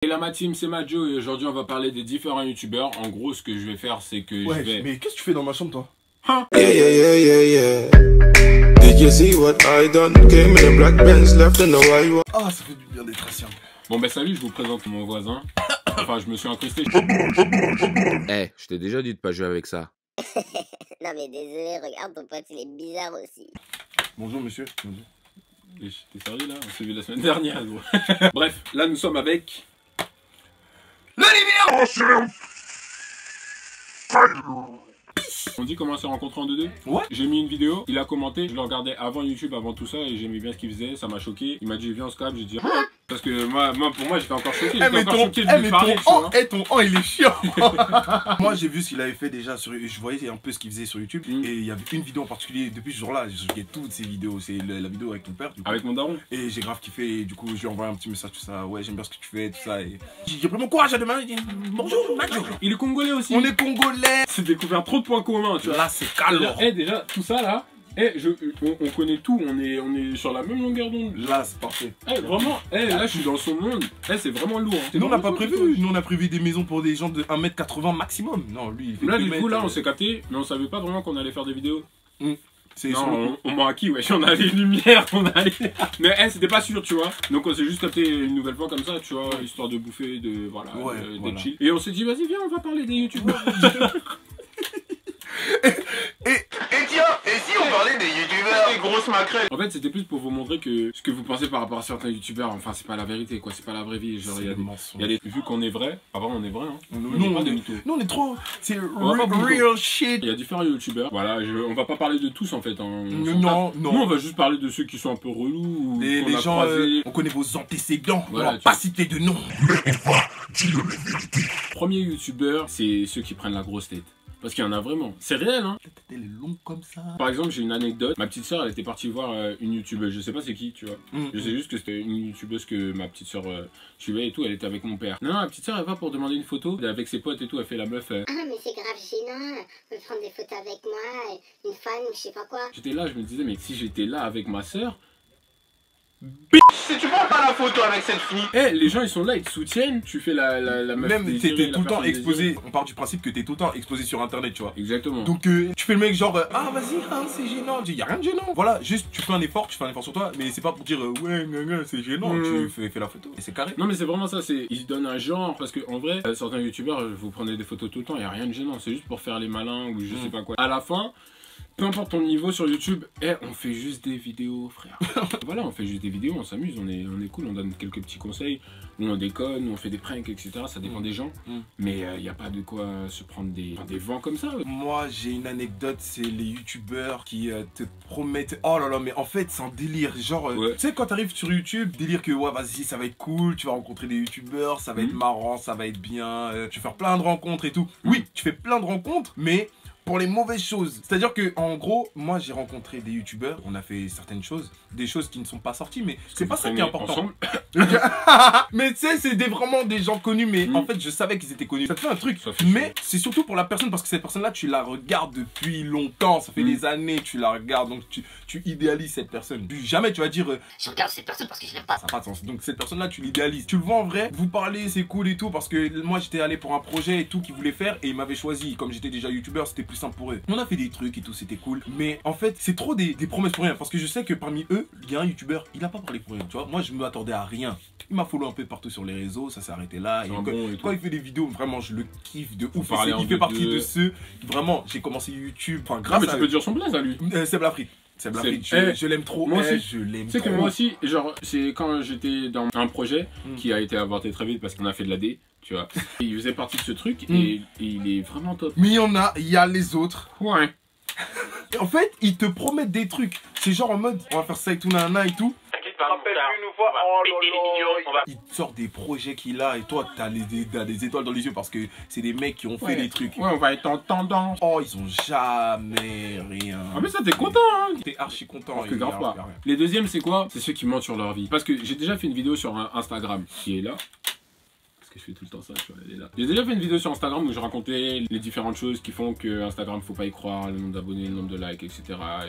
Et là ma team c'est Majo et aujourd'hui on va parler des différents youtubeurs. En gros ce que je vais faire c'est que je vais... Mais qu'est-ce que tu fais dans ma chambre toi? Hein? Did you see what I done? Came in a black Benz, left in the white. Ah, ça fait du bien d'être assis un peu. Bon ben salut, je vous présente mon voisin. Enfin je me suis incrusté. Eh, je t'ai déjà dit de pas jouer avec ça. Non mais désolé, regarde ton pote, il est bizarre aussi. Bonjour monsieur. Bonjour. T'es sérieux là? On s'est vu la semaine dernière gros. Bref, là nous sommes avec... On dit comment on s'est rencontrés en 2-2? Ouais. J'ai mis une vidéo, il a commenté, je le regardais avant YouTube, avant tout ça, et j'aimais bien ce qu'il faisait, ça m'a choqué. Il m'a dit viens on se capte, j'ai dit ah. Parce que pour moi j'étais encore choqué, j'étais encore choqué de lui parler, ton il est chiant. Moi j'ai vu ce qu'il avait fait déjà sur, je voyais un peu ce qu'il faisait sur YouTube et il y avait une vidéo en particulier depuis ce jour-là, j'ai choqué toutes ces vidéos, c'est la vidéo avec ton père. Avec mon daron. Et j'ai grave kiffé, et du coup je lui ai envoyé un petit message tout ça, ouais j'aime bien ce que tu fais, tout ça, et j'ai pris mon courage à demain, j'ai dit bonjour Majo. Il est congolais aussi. On est congolais. C'est découvert trop de points communs, tu vois. Là c'est calme. Eh déjà tout ça là. On connaît tout, on est sur la même longueur d'onde. Là c'est parfait. Vraiment, là je suis dans son monde. C'est vraiment lourd. Nous on n'a pas prévu, nous on a prévu des maisons pour des gens de 1m80 maximum. Non lui il fait là du 2 coup là mètres, on s'est capté, mais on savait pas vraiment qu'on allait faire des vidéos. C'est non, on m'a acquis, wesh, on a les lumières, on a les... Mais c'était pas sûr, tu vois. Donc on s'est juste capté une nouvelle fois comme ça, tu vois, histoire de bouffer, de voilà, d'être chill. Et on s'est dit, vas-y, viens, on va parler des youtubeurs. Et si on parlait des youtubeurs? Des grosses maquerelles. En fait, c'était plus pour vous montrer que ce que vous pensez par rapport à certains youtubeurs, enfin, c'est pas la vérité, quoi, c'est pas la vraie vie. Genre, il y a des... Vu qu'on est vrai, avant on est vrai, hein. Nous on est trop... C'est real shit. Il y a différents youtubeurs, voilà, on va pas parler de tous en fait. Non. Nous on va juste parler de ceux qui sont un peu relous. Ou les gens, on connaît vos antécédents, voilà, on va pas citer de nom. Premier youtubeur, c'est ceux qui prennent la grosse tête. Parce qu'il y en a vraiment. C'est réel, hein. Ta tête elle est longue comme ça. Par exemple, j'ai une anecdote. Ma petite soeur, elle était partie voir une youtubeuse. Je sais pas c'est qui, tu vois. Je sais juste que c'était une youtubeuse que ma petite soeur suivait et tout. Elle était avec mon père. Non, ma petite soeur, elle va pour demander une photo. Avec ses potes et tout, elle fait la meuf. Ah, mais c'est grave gênant. On peut prendre des photos avec moi, une fan, je sais pas quoi. J'étais là, je me disais, mais si j'étais là avec ma soeur. Si tu prends pas la photo avec cette fille. Les gens ils sont là, ils te soutiennent, tu fais la meuf. Même t'es tout le temps exposé, désirée. on part du principe que t'es tout le temps exposé sur internet, tu vois. Exactement. Donc tu fais le mec genre ah vas-y, c'est gênant, y'a rien de gênant. Voilà, juste tu fais un effort sur toi, mais c'est pas pour dire ouais c'est gênant, tu fais la photo et c'est carré. Non mais c'est vraiment ça, ils se donnent un genre, parce que en vrai, certains youtubeurs, vous prenez des photos tout le temps, y a rien de gênant, c'est juste pour faire les malins ou je sais pas quoi. À la fin, peu importe ton niveau sur YouTube, on fait juste des vidéos, frère. Voilà, on fait juste des vidéos, on s'amuse, on est cool, on donne quelques petits conseils, nous on déconne, nous on fait des pranks, etc. Ça dépend des gens, mais il n'y a pas de quoi se prendre des vents comme ça. Moi j'ai une anecdote, c'est les youtubeurs qui te promettent, oh là là, mais en fait c'est un délire, genre, tu sais quand t'arrives sur YouTube, délire que ouais vas-y ça va être cool, tu vas rencontrer des youtubeurs, ça va être marrant, ça va être bien, tu vas faire plein de rencontres et tout. Oui, tu fais plein de rencontres, mais... pour les mauvaises choses. C'est-à-dire que en gros, moi j'ai rencontré des youtubeurs, on a fait certaines choses, des choses qui ne sont pas sorties, mais c'est pas ça qui est important. Mais tu sais, c'est vraiment des gens connus, mais en fait je savais qu'ils étaient connus. Ça te fait un truc, mais c'est surtout pour la personne parce que cette personne-là, tu la regardes depuis longtemps, ça fait des années, tu la regardes, donc tu idéalises cette personne. Puis jamais tu vas dire Je regarde cette personne parce que je l'aime pas. ça n'a pas de sens. Donc cette personne-là, tu l'idéalises. Tu le vois en vrai, vous parlez, c'est cool et tout, parce que moi j'étais allé pour un projet et tout qu'ils voulaient faire et ils m'avaient choisi. Comme j'étais déjà youtubeur, c'était plus simple pour eux. On a fait des trucs et tout, c'était cool. Mais en fait, c'est trop des promesses pour rien. Parce que je sais que parmi eux, il y a un youtubeur, il a pas parlé pour rien. Tu vois, moi je m'attendais à rien. Il m'a follow un peu partout sur les réseaux, ça s'est arrêté là. Et quand il fait des vidéos, vraiment je le kiffe de ouf. Il fait partie de ceux. Vraiment, j'ai commencé YouTube. Enfin, grâce à. Tu peux dire son blaze à lui. C'est Blafrit. C'est Blafrit, je l'aime trop. Moi aussi, je l'aime trop. Tu sais que moi aussi, genre, c'est quand j'étais dans un projet qui a été avorté très vite parce qu'on a fait de la D, tu vois. Et il faisait partie de ce truc et il est vraiment top. Mais il y a les autres. Ouais. En fait, ils te promettent des trucs. C'est genre en mode, on va faire ça et tout, nanana et tout. Il te sort des projets qu'il a et toi, t'as des étoiles dans les yeux parce que c'est des mecs qui ont fait des trucs. Ouais, on va être en tendance. Oh, ils ont jamais rien. Ah, mais ça, t'es content, hein. T'es archi content. Parce que grave pas. Les deuxièmes, c'est quoi? C'est ceux qui mentent sur leur vie. Parce que j'ai déjà fait une vidéo sur Instagram qui est là. Que je fais tout le temps ça, tu vois, elle est là. J'ai déjà fait une vidéo sur Instagram où je racontais les différentes choses qui font que Instagram faut pas y croire, le nombre d'abonnés, le nombre de likes, etc.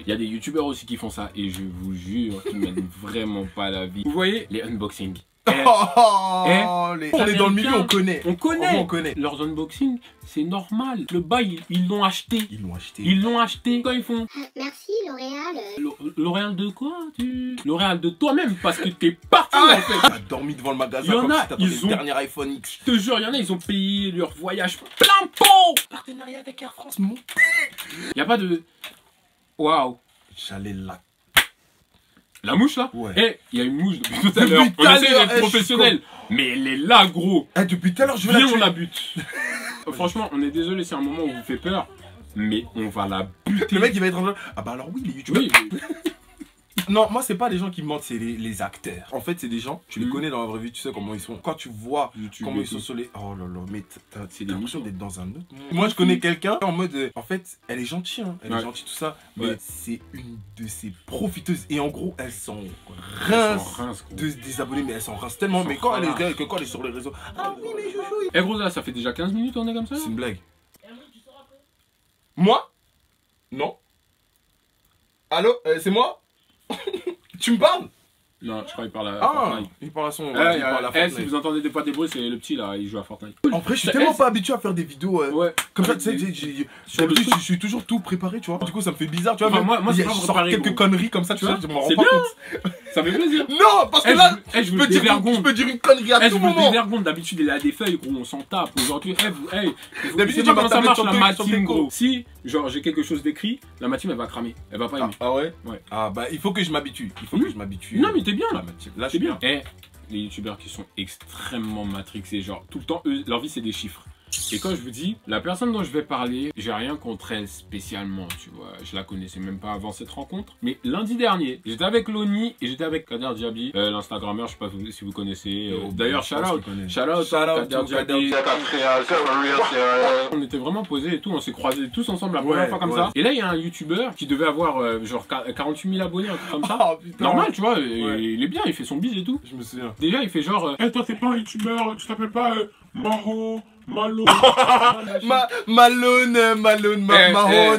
Il y a des youtubeurs aussi qui font ça et je vous jure qu'ils mènent vraiment pas la vie. Vous voyez les unboxings. On est dans le milieu, on connaît. On connaît. On connaît. Leurs unboxings, c'est normal. Le bail, ils l'ont acheté. Ils l'ont acheté. Ils l'ont acheté. Quand ils font Merci L'Oréal. L'Oréal de quoi L'Oréal de toi-même, parce que t'es parti en fait. T'as dormi devant le magasin comme si t'attendais le dernier iPhone X. Je te jure, il y en a, ils ont payé leur voyage plein pot. Partenariat avec Air France, mon. Y a pas de... Waouh. J'allais là. La mouche là? Ouais. Eh, il y a une mouche depuis tout à l'heure. On essaie d'être professionnel. Mais elle est là, gros. Eh, depuis tout à l'heure, je vais Viens, la on tuer. la bute. Franchement, on est désolé, c'est un moment où vous fait peur. Mais on va la buter. Le mec, il va être en train de... Ah bah alors oui, les youtubeurs. Oui, Non, moi, c'est pas les gens qui mentent, c'est les acteurs. En fait, c'est des gens, tu les connais dans la vraie vie, tu sais comment ils sont. Quand tu vois YouTube comment et ils sont tout. sur les... Oh là là, mais C'est t'as des l'impression mythos. d'être dans un autre monde. Moi, je connais quelqu'un en mode... En fait, elle est gentille, hein. Elle est Ouais. gentille, tout ça. Mais Ouais. c'est une de ces profiteuses. Et en gros, elles s'en Elles rincent s'en rincent, gros. des abonnés, mais elles s'en rincent tellement. Elles Mais s'en quand elle relâchent. est, quand elle est sur les réseaux... Ah oui, mais chouchou. Eh gros, là, ça fait déjà 15 minutes on est comme ça. C'est une blague. Moi? Non. Allô? C'est moi? Tu me parles? Non, je crois qu'il parle à Ah, Fortnite. il parle à son... Eh, il parle à si Fortnite. vous entendez des fois des bruits, c'est le petit là, il joue à Fortnite. En vrai, je suis Ça, tellement eh, pas habitué à faire des vidéos Ouais. comme ça, tu sais, Sur le d'habitude, truc. je suis toujours tout préparé, tu vois. Du coup, ça me fait bizarre, tu vois. Enfin, même moi, c'est je pas sors préparé, quelques gros. conneries comme ça, tu vois, je m'en rends C'est pas bien. compte. Ça fait plaisir. Non, parce que Eh, là, je je vous peux dire dévergonde. une connerie à Eh, je tout vous le moment. dévergonde, d'habitude il a des feuilles, gros, on s'en tape. Aujourd'hui, D'habitude, tu sais pas ma comment ça tablette marche sur la le- ma sur le team, déco. gros. Si, genre, j'ai quelque chose d'écrit, la ma team elle va cramer, elle va pas aimer. Ah ouais? Ouais. Ah bah, il faut que je m'habitue. Il faut Mhm. que je m'habitue. Non, mais t'es bien là. Ah, ma team. Là, je C'est suis bien. Eh, les youtubeurs qui sont extrêmement matrixés, genre, tout le temps, eux, leur vie c'est des chiffres. Et quand je vous dis, la personne dont je vais parler, j'ai rien contre elle spécialement, tu vois. Je la connaissais même pas avant cette rencontre. Mais lundi dernier, j'étais avec Loni et j'étais avec Kader Diaby, l'Instagrammeur, je sais pas si vous connaissez. D'ailleurs, shout out Kader Diaby. On était vraiment posés et tout, on s'est croisés tous ensemble la première fois comme ça. Et là, il y a un youtubeur qui devait avoir genre 48 000 abonnés, un truc comme ça. Oh putain. Normal, tu vois, et Ouais. il est bien, il fait son bise et tout. Je me souviens. Déjà, il fait genre, hey, toi, t'es pas un youtubeur, tu t'appelles pas Malo. Malone, Eh, Marron,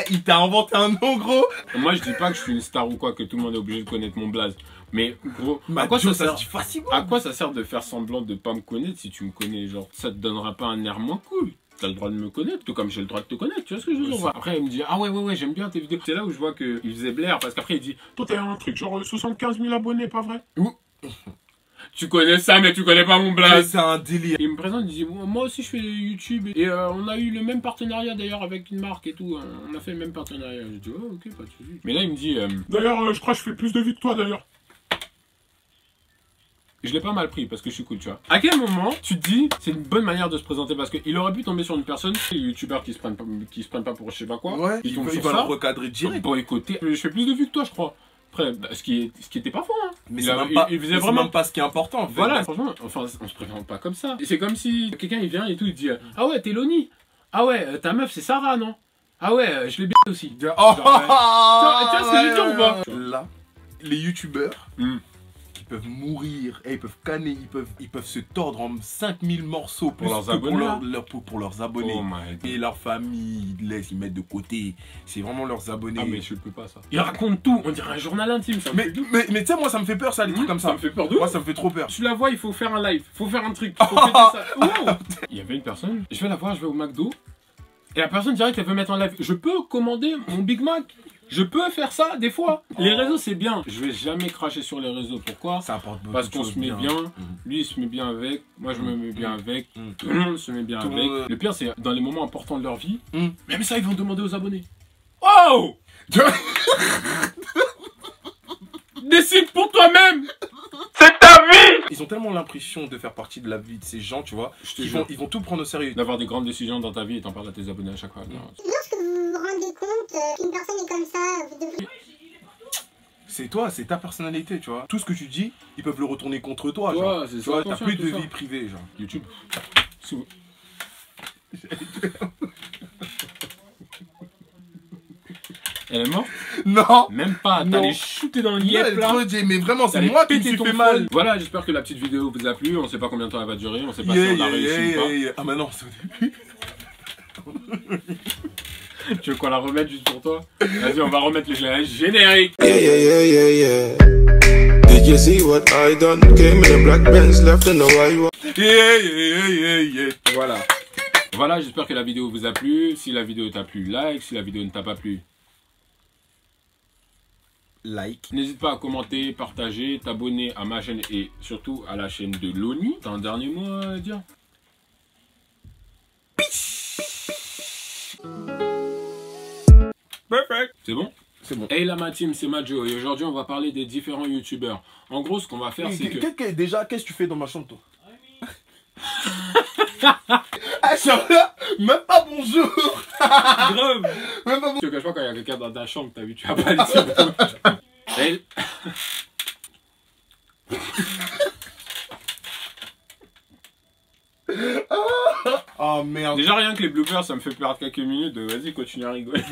il t'a inventé un nom, gros. Moi, je dis pas que je suis une star ou quoi, que tout le monde est obligé de connaître mon blaze. Mais gros, à quoi Macho, ça sert se dit facilement. À quoi ça sert de faire semblant de pas me connaître si tu me connais, genre, ça te donnera pas un air moins cool. T'as le droit de me connaître, tout comme j'ai le droit de te connaître, tu vois ce que je veux dire. Après, il me dit, ah ouais, j'aime bien tes vidéos. C'est là où je vois qu'il faisait blaire, parce qu'après, il dit, toi, t'as un truc, genre 75 000 abonnés, pas vrai? Tu connais ça, mais tu connais pas mon Mais blaze. c'est un délire. Il me présente, il dit, moi aussi, je fais YouTube, et on a eu le même partenariat d'ailleurs avec une marque et tout. On a fait le même partenariat. Je dis, oh, ok, pas de soucis. Mais là, il me dit, d'ailleurs, je crois que je fais plus de vues que toi, d'ailleurs. Je l'ai pas mal pris parce que je suis cool, tu vois. À quel moment tu te dis c'est une bonne manière de se présenter parce qu'il aurait pu tomber sur une personne, les youtubeurs qui se prennent pas pour je sais pas quoi. Ouais, ils il tombent va sur le ça. recadrer direct. Bon, écoutez, je fais plus de vues que toi, je crois. Après, bah, ce qui était pas faux, hein. Mais Il c'est a- même pas, il faisait mais c'est vraiment. même pas ce qui est important. En fait. Voilà, franchement, enfin, on se présente pas comme ça. C'est comme si quelqu'un il vient et tout, il dit ah ouais, t'es Loni. Ah ouais, ta meuf c'est Sarah, non? Ah ouais, je l'ai bien aussi. Oh, tu vois ce que je veux dire ou pas? Là, les youtubeurs Hmm. qui peuvent mourir, et ils peuvent canner, ils peuvent se tordre en 5000 morceaux Pour leurs que abonnés, pour leurs abonnés. Oh my god. Et leur famille, ils laissent, ils mettent de côté. C'est vraiment leurs abonnés. Ah mais je peux pas ça. Il raconte tout, on dirait un journal intime, ça me mais, fait tout. mais tu sais, moi ça me fait peur ça, les trucs comme ça. Ça me fait peur de Moi ouf. ça me fait trop peur. Tu la vois, il faut faire un live, faut faire un truc, faut fêter ça. Wow. Il y avait une personne, je vais la voir, je vais au McDo, et la personne direct elle veut mettre en live. Je peux commander mon Big Mac. Je peux faire ça des fois. Les réseaux c'est bien. Je vais jamais cracher sur les réseaux. Pourquoi? Ça apporte beaucoup Parce de qu'on choses se met bien. Lui il se met bien avec. Moi je me mets bien avec. Tout le monde se met bien Tout le avec. monde. Le pire c'est dans les moments importants de leur vie. Mm. Même ça ils vont demander aux abonnés. Oh! Décide pour toi-même. C'est ta vie. Ils ont tellement l'impression de faire partie de la vie de ces gens, tu vois. Je te Ils jure. vont tout prendre au sérieux. D'avoir des grandes décisions dans ta vie et t'en parles à tes abonnés à chaque fois. Non. Lorsque vous vous rendez compte qu'une personne est comme ça, vous devez... C'est toi, c'est ta personnalité, tu vois. Tout ce que tu dis, ils peuvent le retourner contre toi, Ouais, genre. c'est Tu ça, vois, t'as attention plus à de tout ça. vie privée, genre. YouTube. Sous- Elle est morte? Non. Même pas. Non. T'allais shooter dans le Ouais, yep là. mais vraiment, c'est T'allais moi qui me péter suis ton fait phone. mal. Voilà, j'espère que la petite vidéo vous a plu. On sait pas combien de temps elle va durer. On sait pas Yeah, si on a yeah, réussi ou pas. yeah. Ah, mais non, c'est au début. Tu veux qu'on la remette juste pour toi? Vas-y, on va remettre le générique. Yeah, yeah, yeah, yeah, yeah. Did you see what I done? Came in a black Benz, left in the white one. Voilà. Voilà, j'espère que la vidéo vous a plu. Si la vidéo t'a plu, like. Si la vidéo ne t'a pas plu, like. N'hésite pas à commenter, partager, t'abonner à ma chaîne et surtout à la chaîne de Loni. T'as un dernier mot à dire? Perfect. C'est bon? C'est bon. Hey la ma team, c'est Majo et aujourd'hui on va parler des différents youtubeurs. En gros, ce qu'on va faire, c'est que... Déjà, qu'est-ce que tu fais dans ma chambre, toi? Ah, là, même pas bonjour. Grave. Même pas bonjour. Je te cache pas, quand il y a quelqu'un dans ta chambre, t'as vu, tu vas pas le dire. Hey. Oh merde. Déjà rien que les bloopers, ça me fait perdre quelques minutes. Vas-y, continue à rigoler.